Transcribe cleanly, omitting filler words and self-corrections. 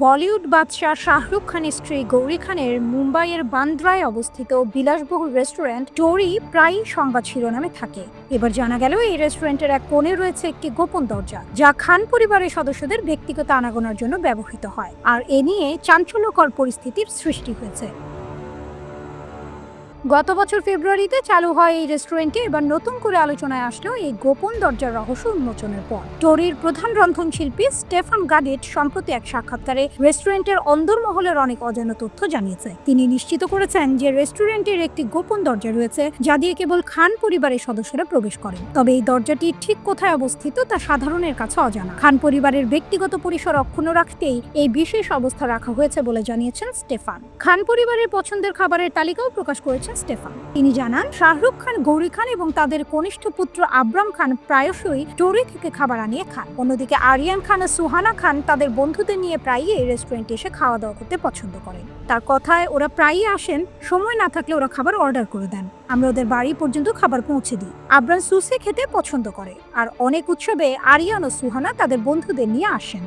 বলিউড বাদশাহ শাহরুখ খানের স্ত্রী গৌরী খানের মুম্বাইয়ের বান্দ্রায় অবস্থিত বিলাসবহুল রেস্টুরেন্ট টোরি প্রায়ই সংবাদ শিরোনামে থাকে। এবার জানা গেল এই রেস্টুরেন্টের এক কোণে রয়েছে একটি গোপন দরজা, যা খান পরিবারের সদস্যদের ব্যক্তিগত আনাগোনার জন্য ব্যবহৃত হয়, আর এ নিয়ে চাঞ্চল্যকর পরিস্থিতির সৃষ্টি হয়েছে। গত বছর ফেব্রুয়ারিতে চালু হয় এই রেস্টুরেন্টে এবার নতুন করে আলোচনায় আসলো এই গোপন দরজার রহস্য উন্মোচনের পর। টোরির প্রধান রন্ধনশিল্পী স্টেফান গাডিট সম্প্রতি এক সাক্ষাৎকারে রেস্টুরেন্টের অন্দরমহলের অনেক অজানা তথ্য জানিয়েছে। তিনি নিশ্চিত করেছেন যে রেস্টুরেন্টের একটি গোপন দরজা রয়েছে, যা দিয়ে কেবল খান পরিবারের সদস্যরা প্রবেশ করেন। তবে এই দরজাটি ঠিক কোথায় অবস্থিত তা সাধারণের কাছে অজানা। খান পরিবারের ব্যক্তিগত পরিসর অক্ষুণ্ণ রাখতেই এই বিশেষ অবস্থা রাখা হয়েছে বলে জানিয়েছেন স্টেফান। খান পরিবারের পছন্দের খাবারের তালিকাও প্রকাশ করেছেন স্টেফান। তিনি জানান, শাহরুখ খান, গৌরী খান এবং তাদের কনিষ্ঠ পুত্র আব্রাম খান প্রায়শই টোরি থেকে খাবার আনিয়ে খান। অন্যদিকে আরিয়ান খান ও সুহানা খান তাদের বন্ধুদের নিয়ে প্রায়ই এই রেস্টুরেন্টে এসে খাওয়া দাওয়া করতে পছন্দ করেন। তার কথায় ওরা প্রায়ই আসেন, সময় না থাকলে ওরা খাবার অর্ডার করে দেন, আমরা ওদের বাড়ি পর্যন্ত খাবার পৌঁছে দিই। আব্রাম সুশি খেতে পছন্দ করে, আর অনেক উৎসবে আরিয়ান ও সুহানা তাদের বন্ধুদের নিয়ে আসেন।